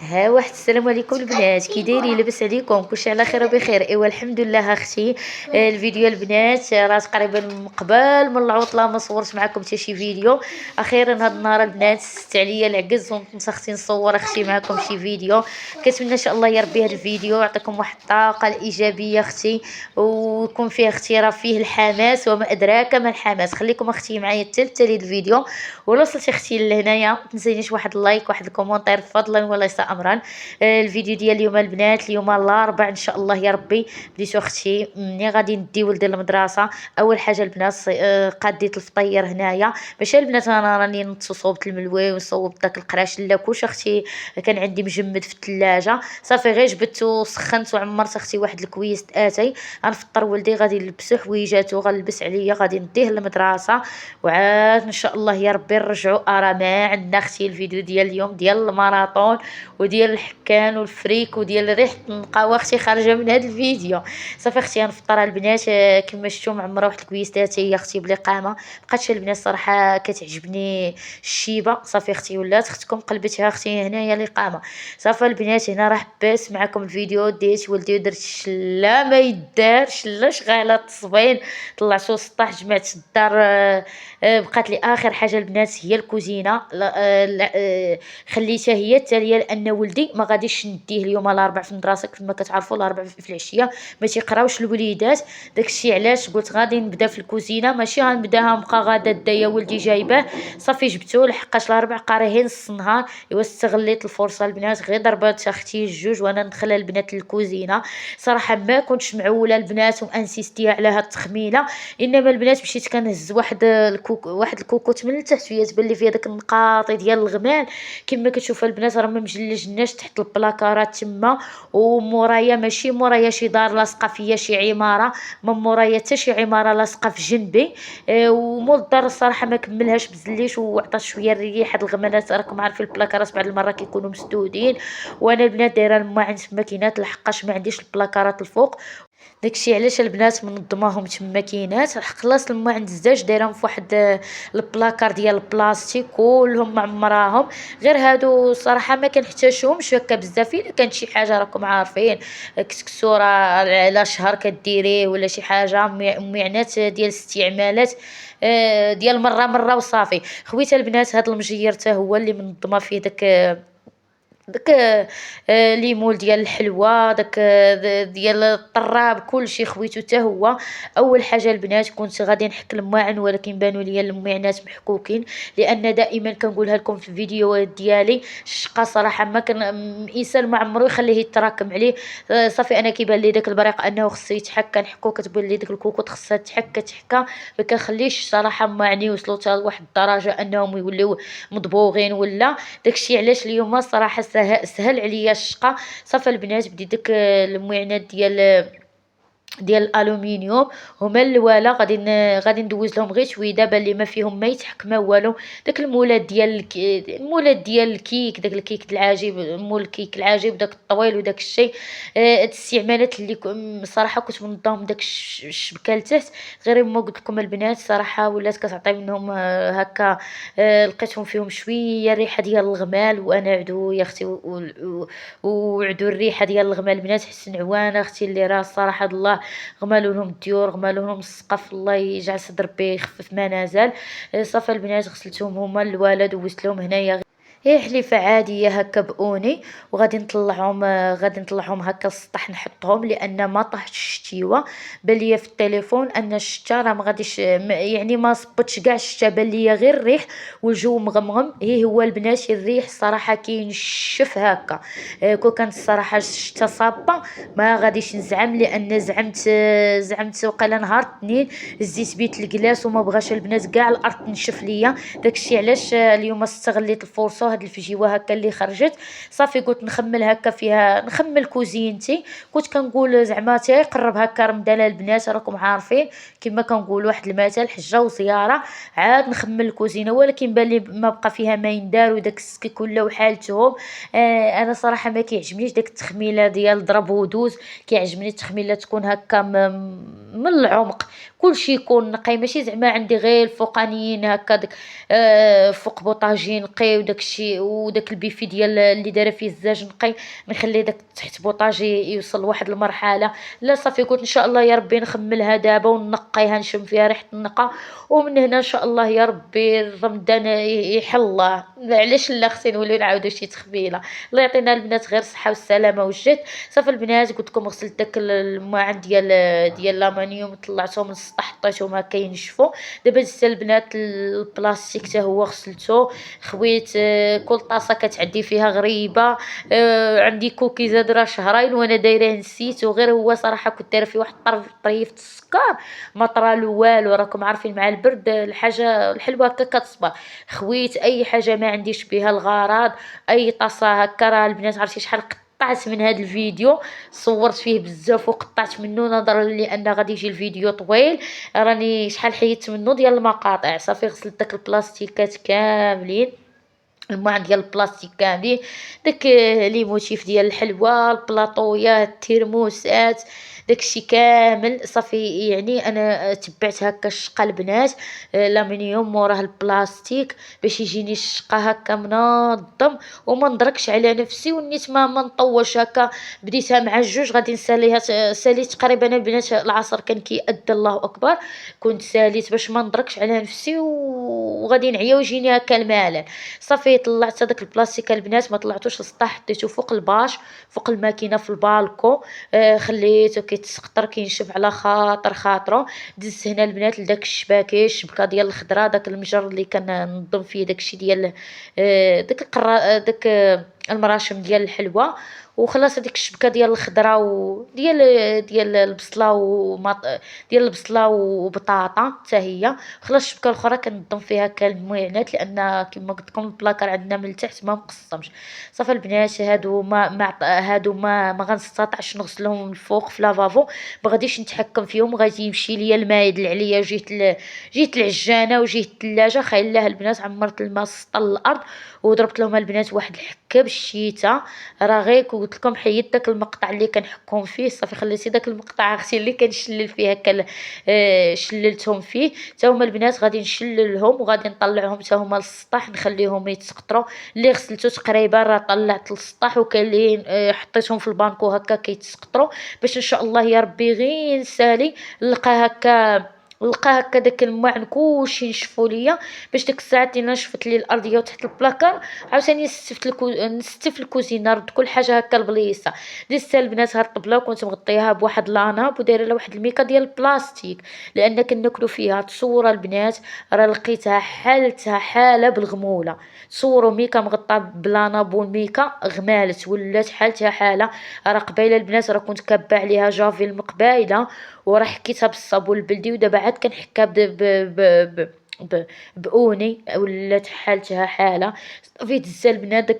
ها واحد السلام عليكم البنات، كي دايرين؟ لاباس عليكم؟ كلشي على خير وبخير؟ ايوا الحمد لله اختي. الفيديو البنات راه تقريبا من قبل من العطله ما صورت معكم حتى شي فيديو. اخيرا هاد النهار البنات ست عليا العكز وقمت اختي نصور اختي معكم شي فيديو. كنتمنى ان شاء الله يا ربي هاد الفيديو يعطيكم واحد الطاقه الايجابيه اختي، ويكون فيه اختي راه فيه الحماس وما ادراك ما الحماس. خليكم اختي معايا حتى الفيديو. ولا وصلتي اختي لهنايا ما تنسينيش واحد اللايك واحد الكومونتير فضلا وليس امرا. الفيديو ديال اليوم البنات، اليوم الاربعاء ان شاء الله يا ربي. بديتو اختي ملي غادي ندي ولدي للمدرسه. اول حاجه البنات قاديت الفطير هنايا. ماشي البنات انا راني نص صوبت الملوي وصوبت داك القراش لا كلشي اختي كان عندي مجمد في الثلاجه. صافي غير جبت وسخنت وعمرت اختي واحد الكويس اتاي. غنفطر ولدي غادي نلبسو حويجاتو غنلبس عليا غادي نديه للمدرسه. وعاد ان شاء الله يا ربي نرجعوا ما عندنا اختي. الفيديو ديال اليوم ديال الماراطون وديال الحكان والفريك وديال ريحه النقاوه اختي خارجه من هذا الفيديو. صافي اختي غنفطر البنات. كما شفتوا معمره واحد الكويسات هي اختي بالاقامه. بقاتش البنات صراحه كتعجبني الشيبه. صافي اختي ولات اختكم قلبتها اختي هنايا الاقامه. صافي البنات هنا راه حبيت معكم الفيديو ديت ولدي ودرت شلا ما يدار شلا شغاله تصبين. طلعتو سطح جمعت الدار. بقات لي اخر حاجه البنات هي الكوزينه. خليتها هي التاليه لان ولدي ما غاديش نديه اليوم الاربعاء في المدرسه كما كتعرفوا الاربعاء في العشيه ما تيقراوش الوليدات. داكشي علاش قلت غادي نبدا في الكوزينه ماشي غنبداها نبقى غادا دايا ولدي جايباه. صافي جبتو لحقاش الاربعاء قاري نص النهار. ايوا استغليت الفرصه البنات غير ضربات اختي الجوج وانا ندخل البنات للكوزينه. صراحه ما كنتش معوله البنات وانسيستيا على هاد التخميله. انما البنات مشيت كنهز واحد الكوكوت من التحت فيها تبان لي فيها داك النقاطي ديال الغمال. كما كتشوفوا البنات راه ما مجلجناش تحت البلاكارات تما. ومورايا ماشي مورايا شي دار لاصقه فيا شي عماره. من مورايا حتى شي عماره لاصقه في جنبي. ومول الدار الصراحه ما كملهاش بزليش وعطات شويه الريح. هاد الغمالات راكم عارفين البلاكارات بعض المره كيكونوا مسدودين. وانا البنات دايره الماعن تما كاينات لحقاش ما عنديش البلاكارات الفوق. داكشي علاش البنات منظماهم تما كاينات. خلاص لما عند الزاج دايرهم في واحد البلاكار ديال البلاستيك كلهم معمراهم. غير هادو صراحه ما كنحتاجهمش هكا بزاف. الا كانت شي حاجه راكم عارفين كسكسوره على شهر كديريه ولا شي حاجه معنات ديال استعمالات. ديال مره وصافي. خويته البنات هاد المجير حتى هو اللي منظمه فيه داك ليمول ديال الحلوى داك ديال الطراب كلشي خويتو حتى هو. اول حاجه البنات كنت غادي نحك الماعن ولكن بانوا لي المعنات محكوكين. لان دائما كنقولها لكم في الفيديوهات ديالي الشقه صراحه ما كان الانسان ما عمرو يخليه يتراكم عليه. صافي انا كيبان لي داك البريق انه خصو يتحك كنحكو كتبان لي داك الكوكوط خصها تحكى ما كنخليش صراحه ماعني وصلوا حتى لواحد الدرجه انهم يوليو مضبوغين ولا. داكشي علاش اليوم صراحه سهل عليا الشقه. صافي البنات بديت داك المعينات ديال الالومنيوم هما الاولى غادي ندوز لهم غير شويه بان لي ما فيهم ما يتحكم والو. داك المولات ديال الكيك داك الكيك العجيب مول الكيك العجيب داك الطويل وداك الشيء. الاستعمالات اللي صراحه كنت منظم داك الشبكه لتحت. غير ما قلت لكم البنات صراحه ولات كتعطي منهم هكا. لقيتهم فيهم شويه الريحه ديال الغمال وانا عدو يا اختي وعدو الريحه ديال الغمال البنات حسن عوانه اختي اللي راه صراحه الله غمالوا لهم الديور غمالوا لهم السقف الله يجعل صدر ربي يخفف ما نزل. صافي البنات غسلتهم هما الولد دوزت لهم هنايا هي حليفه عاديه هكا بأوني. غادي نطلعهم هكا للسطح نحطهم لان ما طاحتش الشتيوه. بان ليا في التليفون ان الشتا راه ما غاديش يعني ما صبتش كاع الشتا بان ليا غير الريح والجو مغمغم. هو البنات الريح صراحه كينشف هكا. كون كانت الصراحه الشتا صابه ما غاديش نزعم لان زعمت وقيلا نهار الاثنين زيت بيت الكلاس وما بغاش البنات كاع الارض تنشف ليا. داكشي علاش اليوم استغليت الفرصه هاد الفجيوه هكا اللي خرجت. صافي قلت نخمل هكا فيها نخمل كوزينتي. كنت كنقول زعما تيقرب هكا رمضان البنات راكم عارفين كما كنقول واحد المثل حجه وزياره. عاد نخمل الكوزينه ولكن بان لي ما بقى فيها ما يندار وداك السكك ولاو حالتهم. انا صراحه ما كيعجبنيش داك التخميله ديال ضرب ودوز. كيعجبني التخميله تكون هكا من العمق كلشي يكون نقي ماشي زعما عندي غير الفوقانيين هكا داك فوق بوطاجي نقي وداك الشيء شي وداك البيفي ديال اللي دايره فيه الزاج نقي، نخليه داك تحت بوطاجي يوصل لواحد المرحلة. لا صافي قلت إن شاء الله يا ربي نخملها دابا ونقيها نشم فيها ريحة النقا، ومن هنا إن شاء الله يا ربي رمضان يحل الله. علاش لا خصنا نوليو نعاودو شي تخبيلة. الله يعطينا البنات غير الصحة والسلامة والجد. صافي البنات قلت لكم غسلت داك الماعن ديال لامونيوم، طلعتهم للسطح حطيتهم هكا ينشفوا. دابا دزت البنات البلاستيك حتى هو غسلته، خويت كل طاسة كتعدي فيها غريبة. عندي كوكيز هاد راه شهرين وانا دايراه نسيتو، غير هو صراحة كنت دايره فيه واحد طريفة السكر ما طرالو والو. راكم عارفين مع البرد الحاجة الحلوة هكا كتصبر. خويت اي حاجة ما عنديش بها الغرض، اي طاسة هكا. راه البنات عرفتي شحال قطعت من هذا الفيديو، صورت فيه بزاف وقطعت منه نظرا لان غادي يجي الفيديو طويل. راني شحال حيدت منه ديال المقاطع. صافي غسلت داك البلاستيكات كاملين، الماعن ديال البلاستيك كاملين، داك لي موتيف ديال الحلوى، البلاطويات، الترموسات، داكشي كامل. صافي يعني انا تبعت هكا الشقه البنات، لامينيوم موراه البلاستيك باش يجيني الشقه هكا منظم وما نضركش على نفسي، ونيت ما نطولش هكا. بديتها مع الجوج غادي نساليها، ساليت تقريبا البنات العصر كان كيأذن الله اكبر، كنت ساليت باش ما نضركش على نفسي وغادي نعيا ويجيني هكا الملل. صافي طلعت هذاك البلاستيك البنات، ما طلعتوش للسطح، حطيته فوق الباش، فوق الماكينه في البالكو. خليته كيتسقطر كينشف على خاطر خاطرو. دزت هنا البنات لداك الشباكي، الشبكه ديال الخضره، داك المجر اللي كننظم فيه داكشي ديال داك داك المراشم ديال الحلوى. وخلاص هذيك الشبكه ديال الخضره ديال البصله ديال البصله وبطاطا حتى هي. خلاص الشبكه الاخرى كنظم فيها كالمعينات، لان كما قلت لكم البلاكار عندنا من التحت ما مقسمش. صافي البنات هادو ما غنستطعش نغسلهم من الفوق في لافافو، ما غاديش نتحكم فيهم، غادي يمشي ليا الماء يدل عليا. جيت العجانه وجيت الثلاجه، خايلاه البنات، عمرت الماء سطل الارض وضربت لهم البنات واحد الحكه بالشيته. راه غير قلت لكم حيدت داك المقطع اللي كنحكم فيه، صافي خليتي داك المقطع اختي اللي كنشلل فيه هكا. شللتهم فيه حتى هما البنات، غادي نشللهم وغادي نطلعهم حتى هما للسطح نخليهم يتسقطروا. اللي غسلته تقريبا راه طلعت للسطح، وكاين اللي حطيتهم في البانكو هكا كيتسقطروا، باش ان شاء الله يا ربي غير نسالي نلقى هكا داك الماعن كلشي نشفو ليا. باش ديك الساعات اللي نشفت لي الارضيه وتحت البلاكار، عاوتاني نستف الكوزينه، رد كل حاجه هكا لبليصه. دزتها البنات هاد الطبله وكنت مغطياها بواحد لاناب ودايره لها واحد الميكا ديال البلاستيك، لان كناكلو فيها. تصور البنات راه لقيتها حاله بالغموله. تصوروا ميكا مغطاه بلاناب والميكا غمالت ولات حالتها حاله. راه قبيله البنات راه كنت كابه عليها جافي المقبايله، وراه حكيتها بالصابون البلدي، ودابا عاد كنحكها بأوني ولات حالتها حاله. صافي دزت البنات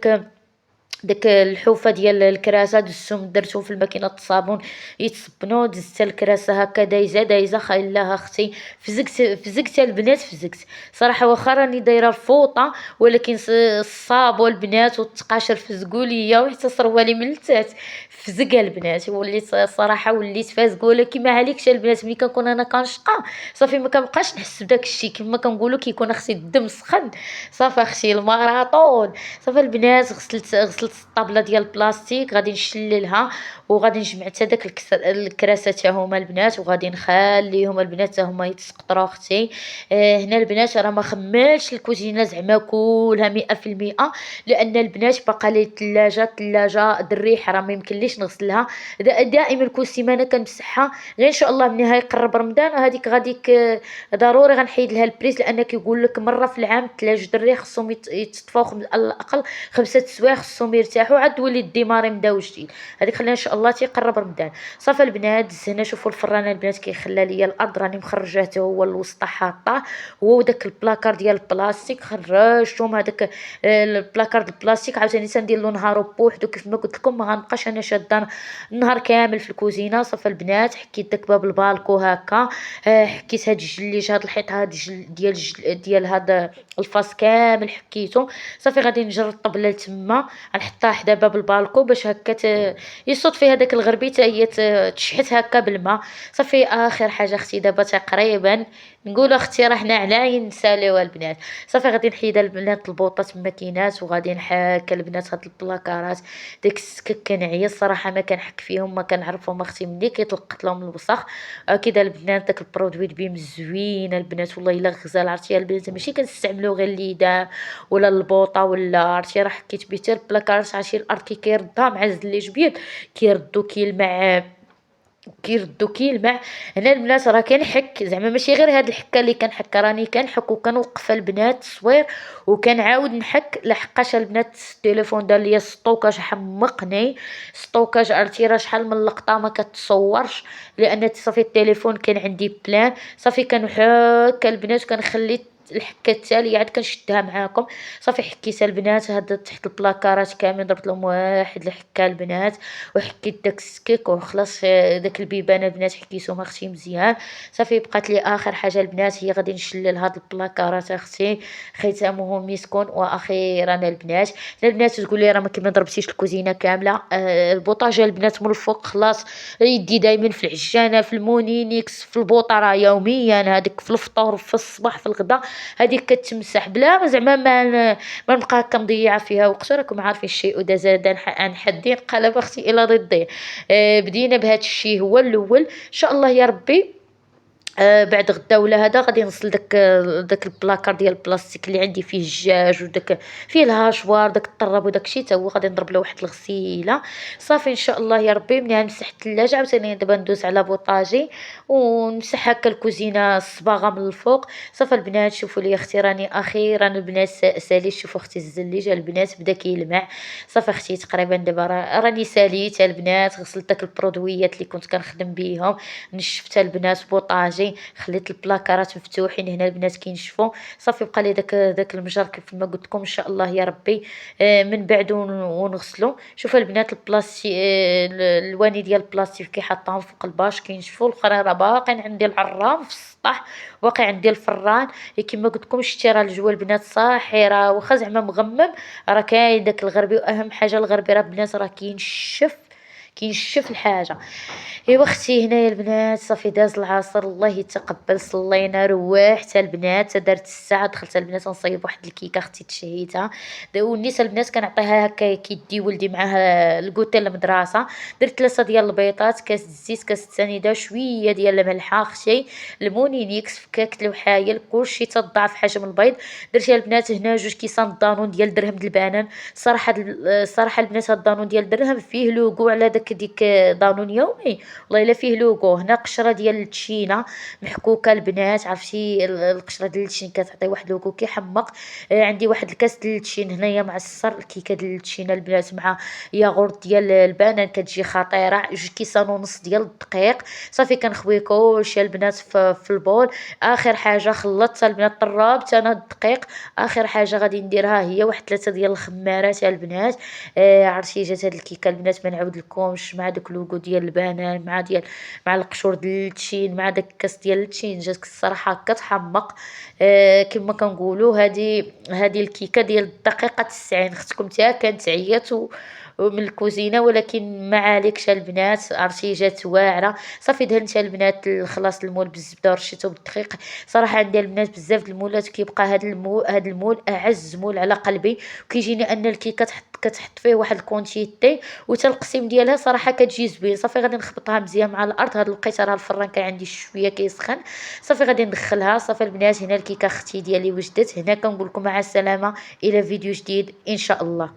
داك الحوفه ديال الكراسه، دزتهم درتهم في الماكينه الصابون يتصبنوا. دزت الكراسه هكا دايزه خايلاها اختي، فزقت البنات فزقت صراحه. واخا راني دايره الفوطه، ولكن الصابون البنات والتقاشر فزقوا ليا، وحتى صروالي من التحت فزق البنات. وليت صراحه وليت فازقه. ولكن ما عليكش البنات، ملي كنكون انا كنشقى صافي ما كنبقاش نحس بداك الشيء. كما كنقولوا كيكون اختي الدم سخن، صافي اختي الماراطون. صافي البنات غسلت الطابله ديال البلاستيك، غادي نشللها وغادي نجمع حتى داك الكراسات تا هما البنات، وغادي نخليهم البنات تا هما يتسقطروا اختي. هنا البنات راه ما خملش الكوزينه زعما كلها 100%، لان البنات باقا لي الثلاجه الريحه راه ما يمكنليش نغسلها. دائما كل سيمانه كنمسحها. غير ان شاء الله ملي يقرب رمضان هذيك غاديك ضروري غنحيد لها البريز، لان كيقول لك مره في العام الثلاجه الريح خصهم يتطفاو على الاقل 5 سوايع، خصهم يرتاحوا عاد تولي الديماري من داو جديد. هذيك خلينا ان شاء الله تيقرب رمضان. صافي البنات دز هنا، شوفوا الفران البنات كيخلى ليا الارض، راني مخرجاه حتى هو الوسط حاطاه، هو وداك البلاكار ديال البلاستيك خرجتهم. هذاك البلاكار ديال البلاستيك عاوتاني تندير له نهار بوحدو، كيف ما قلت لكم ما غنبقاش انا شاده النهار كامل في الكوزينه. صافي البنات حكيت داك باب البالكو هكا، حكيت هاد الجليج، هاد الحيط، هاد ديال هاد الفاس كامل حكيته. صافي غادي نجر الطبله لتما، غنحط نحطها حدا باب البالكو باش هكا يصوت فيها داك الغربي حتى هي تشحت هكا بالما. صافي آخر حاجة أختي دابا تقريبا نقولو أختي راه حنا عناين نساليوها البنات. صافي غادي نحيد البنات البوطة تما كاينات، وغادي نحك البنات هاد البلاكارات. داك السكك كنعيا الصراحة ما كنحك فيهم ما كنعرفهم أختي ملي كيطلقت لهم الوسخ. كي البنات داك البرودوي البيم زوينة البنات والله إلا غزال. عرفتي البنات ماشي كنستعملو غير الليدام ولا البوطة ولا عرفتي راه حكيت بيه حتى البلاكارات. عرفتي الأرض كي كيردها مع الزليج بيض كيردو كيلمع كيلمع. هنا البنات راه كنحك زعما ماشي غير هاد الحكه اللي كنحك، راني كنحك وكنوقف البنات تصوير وكنعاود نحك لحقاش البنات التليفون دار ليا ستوكاج حمقني. ستوكاج عرفتي راه شحال من لقطه ما كتصورش لان صافي التليفون كان عندي بلان. صافي كنحك البنات كنخلي الحكه التاليه عاد كنشدها معاكم. صافي حكيت البنات هاد تحت البلاكارات كاملين درت لهم واحد الحكه البنات، وحكيت داك السكيك وخلاص. داك البيبان البنات حكيتهم اختي مزيان. صافي بقات لي اخر حاجه البنات هي غادي نشلل هاد البلاكارات اختي ختامه مسكون. واخيرا البنات تقول لي راه ما ضربتيش الكوزينه كامله. البوطاجه البنات من الفوق خلاص يدي دايما في العجانه في المونينيكس في البوطه راه يوميا هذيك في الفطور في الصباح في الغداء هذيك كتمسح بلا ما زعما ما نبقى كنضيع فيها وقت. راكم عارفين الشيء اذا زاد عن حدين قلب اختي الى ضده. بدينا بهذا الشيء هو الاول ان شاء الله يا ربي. بعد غدا ولا هذا غادي نغسل داك البلاكار ديال البلاستيك اللي عندي فيه الدجاج وداك فيه الهاشوار داك الطراب وداك الشيء حتى هو غادي نضرب له واحد الغسيله. صافي ان شاء الله يا ربي منها نمسح الثلاجه عاوتاني دابا ندوز على بوطاجي ونمسح هكا الكوزينه الصباغه من الفوق. صافي البنات شوفوا لي اختي راني اخيرا البنات ساليت. شوفوا اختي الزليجه البنات بدا كيلمع. صافي اختي تقريبا دابا راني ساليت البنات غسلت داك البرودويات اللي كنت كنخدم بيهم نشفت البنات بوطاجي خليت البلاكارات مفتوحين هنا البنات كينشفوا. صافي بقى لي داك المجر كيف ما قلت لكم ان شاء الله يا ربي من بعد ونغسلوا. شوفوا البنات البلاستيك الواني ديال البلاستيك كي حطاهم فوق الباش كينشفوا. الاخرى راه باقين عندي العرام في السطح باقي عندي الفران كيما قلت لكم شتي راه الجو البنات صاحي راه واخا زعما مغمم راه كاين داك الغربي. واهم حاجه الغربي راه البنات راه كينشف الحاجه. ايوا اختي هنايا البنات صافي داز العصر الله يتقبل صلينا روحت البنات درت الساعه دخلت البنات نصايب واحد الكيكه اختي تشهيتها. ونيت البنات كنعطيها هكا كيدي ولدي معاها الكوتي المدرسه. درت 3 ديال البيضات كاس الزيت كاس السنيده شويه ديال الملحه اختي المونينيكس فكاكه الوحايل كلشي تضاعف حجم البيض. درت البنات هنا 2 كيسان دانون ديال درهم د البنان. صراحه البنات هاد الدانون ديال درهم فيه لوغو على ديك دانون يومي والله الا فيه لوغو. هنا قشره ديال التشينه محكوكه البنات عرفتي القشره ديال التشين كتعطي واحد لوغو كيحمق. عندي واحد الكاس ديال التشين هنايا معصر الكيكه ديال التشينه البنات مع ياغورت ديال البنان كتجي خطيره 2 كيسان ونص ديال الدقيق. صافي كنخوي كلشي البنات في البول. اخر حاجه خلطت البنات طربت انا الدقيق. اخر حاجه غادي نديرها هي واحد 3 ديال الخمارات البنات. عرفتي جات هاد الكيكه البنات ما نعاود لكمش مع داك اللوغو ديال البنان مع القشور ديال التشين مع داك الكاس ديال التشين جاتك الصراحه كتحمق. كما كنقولوا هذه الكيكه ديال الدقيقه 90 اختكم تا كانت عيات من الكوزينه ولكن ما عليكش البنات عرفتي جات واعره. صافي دهنت البنات خلاص المول بالزبده ورشيته بالدقيق. صراحه عندي البنات بزاف د المولات كيبقى هذا المول اعز مول على قلبي. وكيجيني ان الكيكه كتحط فيه واحد الكونتيتي وتا القسيم ديالها صراحه كتجي زوين. صافي غادي نخبطها مزيان مع الارض. هاد الوقيته راه الفران كان عندي شويه كيسخن. صافي غادي ندخلها. صافي البنات هنا الكيكه اختي ديالي وجدت. هنا كنقول لكم مع السلامه الى فيديو جديد ان شاء الله.